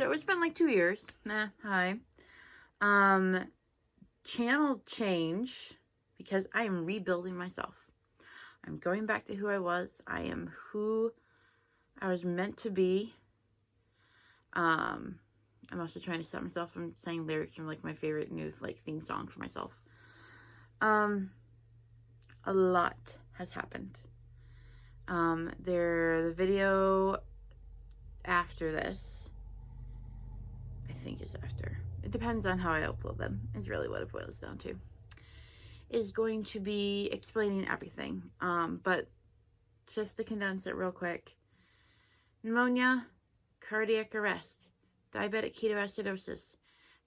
So it's been like 2 years. Hi. Channel change because I am rebuilding myself. I'm going back to who I was. I am who I was meant to be. I'm also trying to stop myself from saying lyrics from like my favorite new like theme song for myself. A lot has happened. The video after this, I think is after. It depends on how I upload them, is really what it boils down to. Is going to be explaining everything. But just to condense it real quick. Pneumonia, cardiac arrest, diabetic ketoacidosis,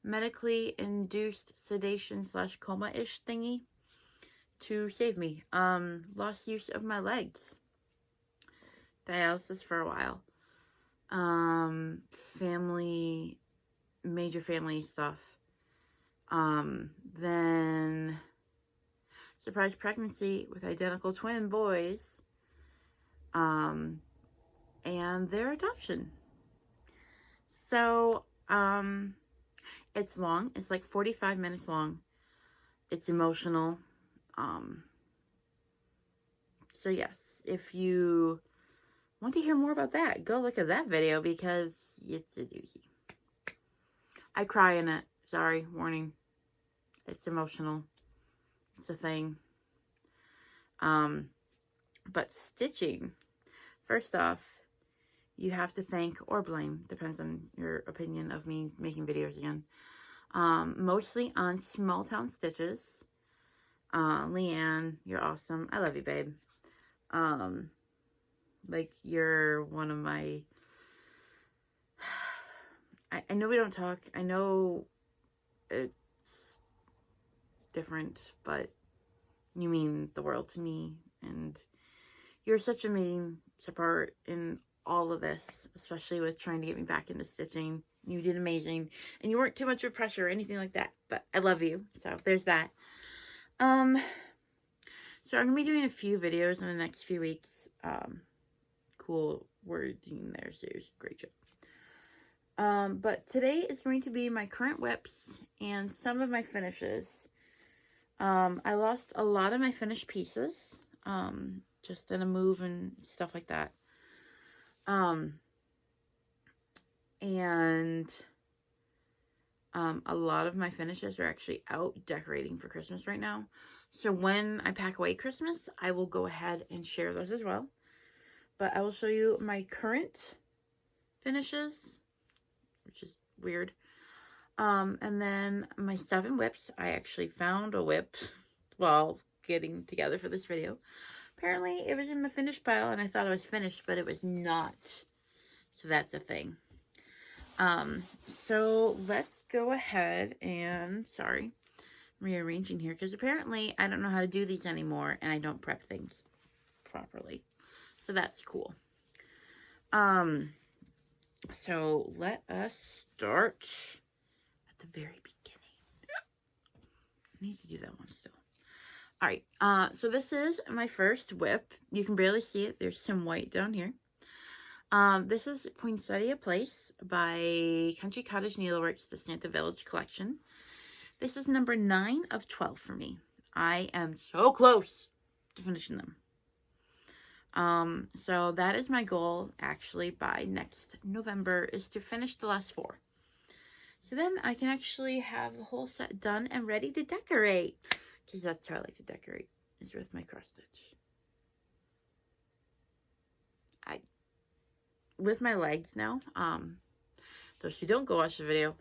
medically induced sedation / coma-ish thingy to save me. Lost use of my legs. Dialysis for a while. Major family stuff. Then surprise pregnancy with identical twin boys. And their adoption. So, it's long. It's like 45 minutes long. It's emotional. So yes, if you want to hear more about that, go look at that video because it's a doozy. I cry in it. Sorry, warning. It's emotional. It's a thing. But stitching. First off, you have to thank or blame, depends on your opinion of me making videos again. Mostly on Small Town Stitches. Leanne, you're awesome. I love you, babe. Like, you're one of my... I know we don't talk. I know it's different, but you mean the world to me. And you're such a main support in all of this, especially with trying to get me back into stitching. You did amazing. And you weren't too much of pressure or anything like that. But I love you. So there's that. So I'm going to be doing a few videos in the next few weeks. Cool wording there, Serious. Great job. But today is going to be my current whips and some of my finishes. I lost a lot of my finished pieces, just in a move and stuff like that. A lot of my finishes are actually out decorating for Christmas right now. So when I pack away Christmas, I will go ahead and share those as well. But I will show you my current finishes, which is weird. And then my 7 whips. I actually found a whip while getting together for this video. Apparently, it was in my finished pile, and I thought it was finished, but it was not. So that's a thing. So let's go ahead and, sorry, I'm rearranging here, because apparently I don't know how to do these anymore, and I don't prep things properly. So that's cool. So let us start at the very beginning. I need to do that one still. All right. So this is my first whip. You can barely see it. There's some white down here. This is Poinsettia Place by Country Cottage Needleworks, the Santa Village collection. This is number 9 of 12 for me. I am so close to finishing them. So that is my goal, actually, by next November, is to finish the last 4. So then I can actually have the whole set done and ready to decorate. Because that's how I like to decorate, is with my cross stitch. With my legs now, those who don't go watch the video,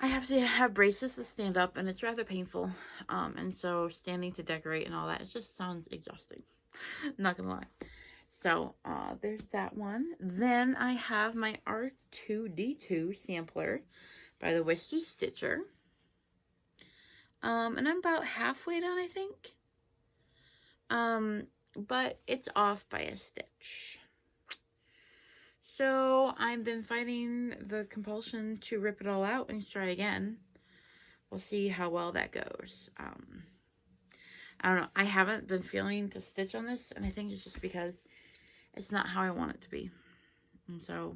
I have to have braces to stand up, and it's rather painful. And so standing to decorate and all that, it just sounds exhausting. Not gonna lie. So, there's that one. Then I have my R2D2 sampler by the Whiskey Stitcher. And I'm about halfway done, I think. But it's off by a stitch. So, I've been fighting the compulsion to rip it all out and try again. We'll see how well that goes. I don't know. I haven't been feeling to stitch on this, and I think it's just because it's not how I want it to be. And so,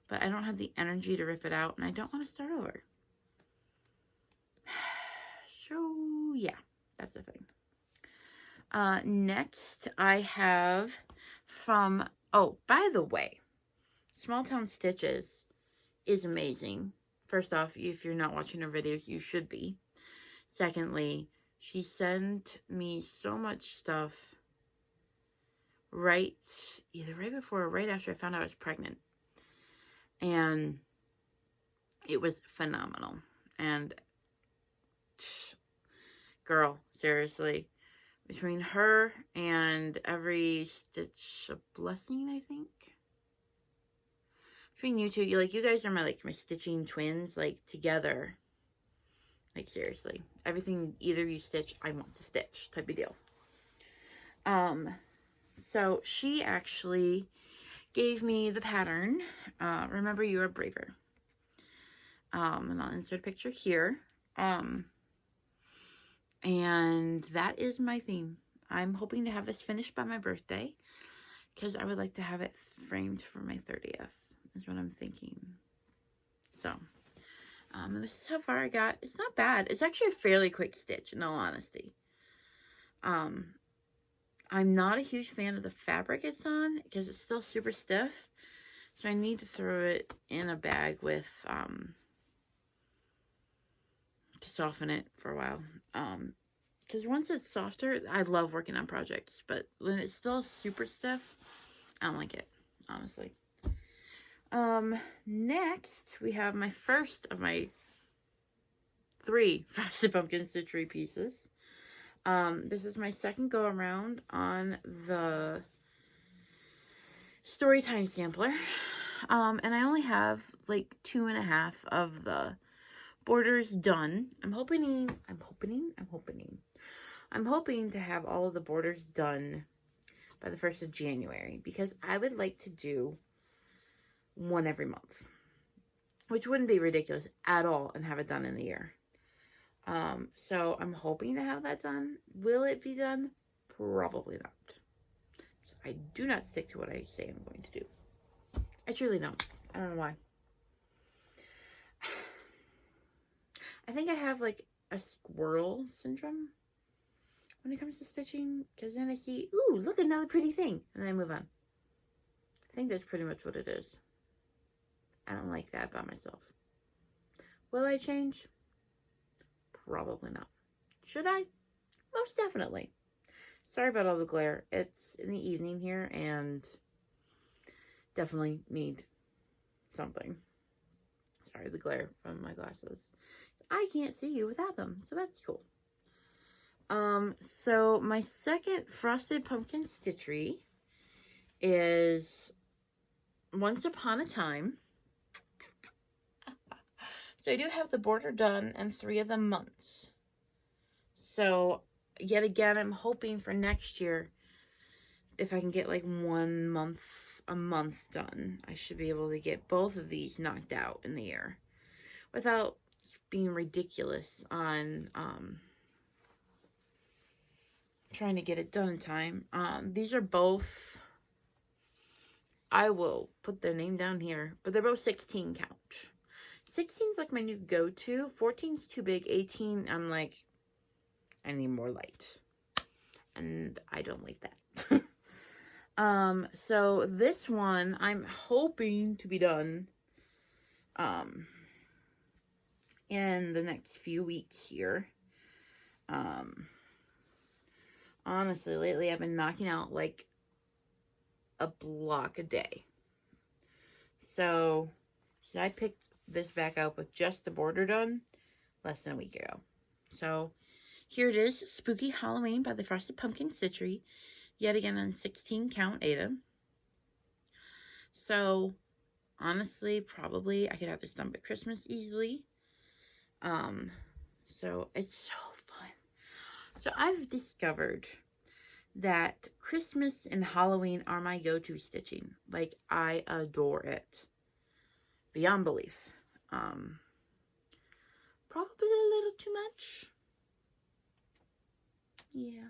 but I don't have the energy to rip it out, and I don't want to start over. So, yeah, that's the thing. Next, I have from, oh, by the way, Small Town Stitches is amazing. First off, if you're not watching her videos, you should be. Secondly, she sent me so much stuff either right before or right after I found out I was pregnant. And it was phenomenal. And girl, seriously, between her and every stitch a blessing, I think. Between you two, you guys are my stitching twins, like, together. Like, seriously. Everything either you stitch, I want to stitch, type of deal. So she actually gave me the pattern, Remember You Are Braver. And I'll insert a picture here. And that is my theme. I'm hoping to have this finished by my birthday, because I would like to have it framed for my 30th, is what I'm thinking. So, this is how far I got. It's not bad. It's actually a fairly quick stitch, in all honesty. I'm not a huge fan of the fabric it's on, because it's still super stiff. So I need to throw it in a bag with, to soften it for a while. Because once it's softer, I love working on projects. But when it's still super stiff, I don't like it, honestly. Next, we have my first of my 3 Frosted Pumpkin Stitchery pieces. This is my second go around on the Storytime sampler. And I only have like 2.5 of the borders done. I'm hoping to have all of the borders done by the 1st of January, because I would like to do one every month, which wouldn't be ridiculous at all, and have it done in the year. So I'm hoping to have that done. Will it be done? Probably not. So I do not stick to what I say I'm going to do. I truly don't. I don't know why. I think I have like a squirrel syndrome when it comes to stitching, because then I see, ooh, look, another pretty thing, and then I move on. I think that's pretty much what it is. I don't like that about myself. Will I change? Probably not. Should I? Most definitely. Sorry about all the glare. It's in the evening here, and definitely need something. Sorry, the glare from my glasses. I can't see you without them, so that's cool. So my second Frosted Pumpkin Stitchery is Once Upon a Time. So I do have the border done and 3 of the months. So yet again, I'm hoping for next year, if I can get like 1 month a month done, I should be able to get both of these knocked out in the year without being ridiculous on trying to get it done in time. These are both, I will put their name down here, but they're both 16 count. 16 is like my new go-to. 14 is too big. 18, I'm like, I need more light. And I don't like that. So this one, I'm hoping to be done in the next few weeks here. Honestly, lately I've been knocking out like a block a day. So, I picked this back up with just the border done less than a week ago. So, here it is, Spooky Halloween by the Frosted Pumpkin Stitchery. Yet again on 16 count Ada. So, honestly, probably I could have this done by Christmas easily. So it's so fun. So I've discovered that Christmas and Halloween are my go-to stitching. Like, I adore it. Beyond belief. Probably a little too much. Yeah.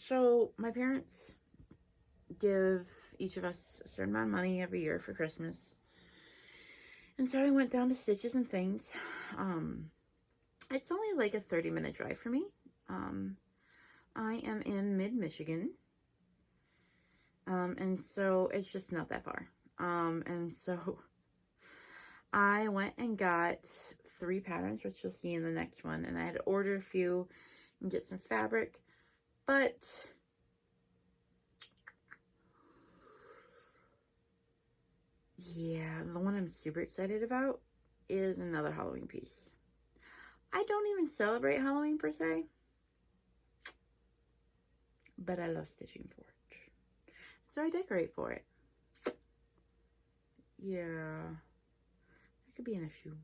So, my parents give each of us a certain amount of money every year for Christmas. And so I went down to Stitches and things. It's only like a 30-minute drive for me. I am in mid-Michigan. And so it's just not that far. And so I went and got 3 patterns, which you'll see in the next one. And I had to order a few and get some fabric. But yeah, the one I'm super excited about is another Halloween piece. I don't even celebrate Halloween per se, but I love stitching for it. So I decorate for it. Yeah, that could be an issue,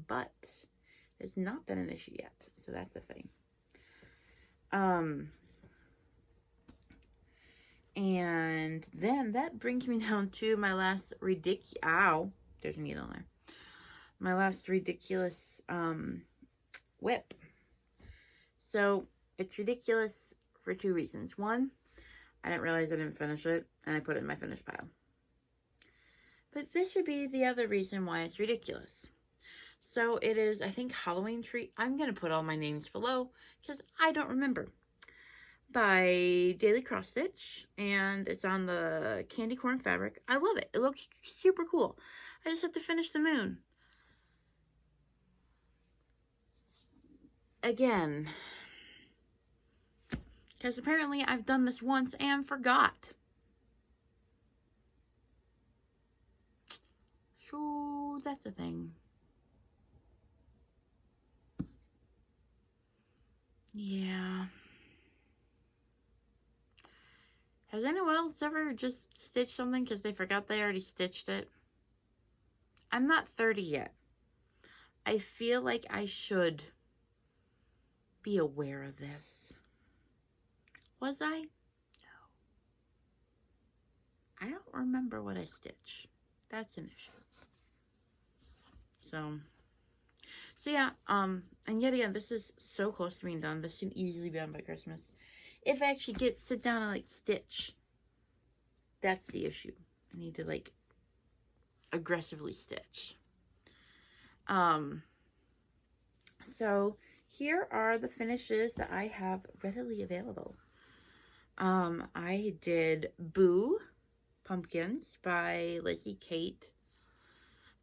but it's not been an issue yet, so that's a thing. And then that brings me down to my last ow, there's a needle there. My last ridiculous whip. So it's ridiculous for 2 reasons. One, I didn't realize I didn't finish it, and I put it in my finished pile. But this should be the other reason why it's ridiculous. So it is, I think, Halloween Tree. I'm going to put all my names below because I don't remember. By Daily Cross Stitch, and it's on the candy corn fabric. I love it. It looks super cool. I just have to finish the moon. Again, because apparently I've done this once and forgot. So that's a thing. Yeah. Has anyone else ever just stitched something because they forgot they already stitched it? I'm not 30 yet. I feel like I should be aware of this. Was I? No. I don't remember what I stitched. That's an issue. So yeah, and yet again, this is so close to being done. This can easily be done by Christmas. If I actually sit down and like stitch, that's the issue. I need to like aggressively stitch. So here are the finishes that I have readily available. I did Boo Pumpkins by Lizzie Kate.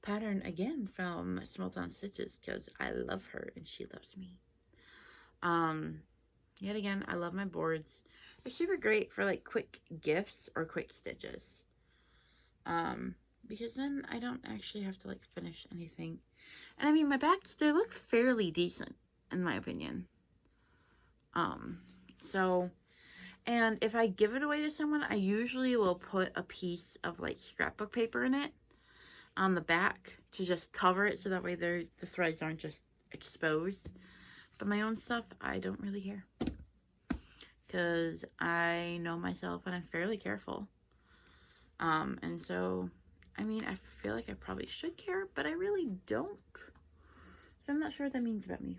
Pattern again from Small Town Stitches because I love her and she loves me. Yet again, I love my boards. They're super great for like quick gifts or quick stitches. Because then I don't actually have to like finish anything. And I mean, my backs, they look fairly decent in my opinion. So, and if I give it away to someone, I usually will put a piece of like scrapbook paper in it on the back to just cover it so that way the threads aren't just exposed. But my own stuff, I don't really care. Because I know myself and I'm fairly careful. And so, I mean, I feel like I probably should care, but I really don't. So I'm not sure what that means about me.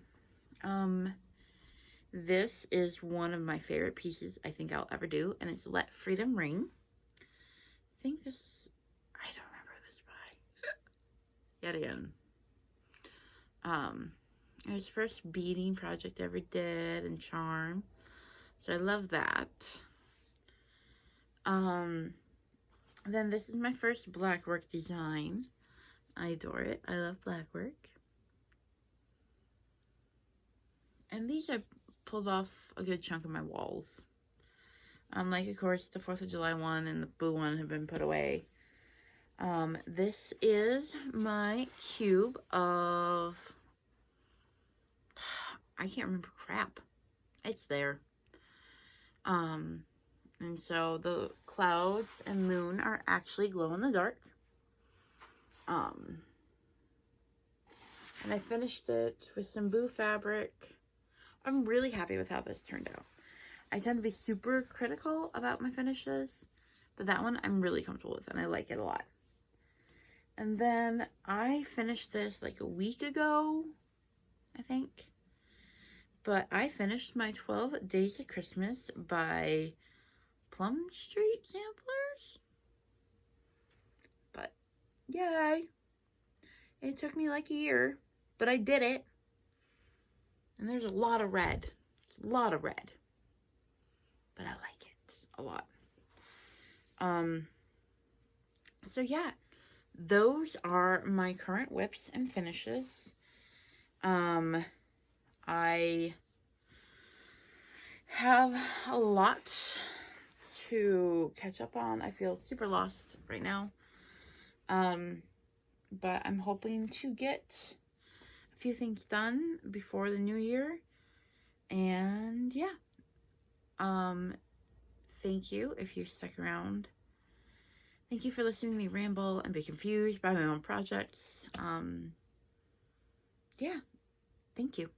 This is one of my favorite pieces I think I'll ever do, and it's Let Freedom Ring. I think this, I don't remember this by. Yet again. It was the first beading project I ever did in Charm. So I love that. Then this is my first black work design. I adore it. I love black work. And these I pulled off a good chunk of my walls. Like, of course, the 4th of July one and the Boo one have been put away. This is my cube of... I can't remember crap. It's there. And so the clouds and moon are actually glow in the dark. And I finished it with some Boo fabric. I'm really happy with how this turned out. I tend to be super critical about my finishes, but that one I'm really comfortable with and I like it a lot. And then I finished this like a week ago, I think. But I finished my 12 Days of Christmas by Plum Street samplers. But, yay. It took me like a year, but I did it. And there's a lot of red. A lot of red. But I like it a lot. So yeah, those are my current whips and finishes. I have a lot to catch up on. I feel super lost right now. But I'm hoping to get a few things done before the new year. And yeah. Thank you if you stuck around. Thank you for listening to me ramble and be confused by my own projects. Yeah. Thank you.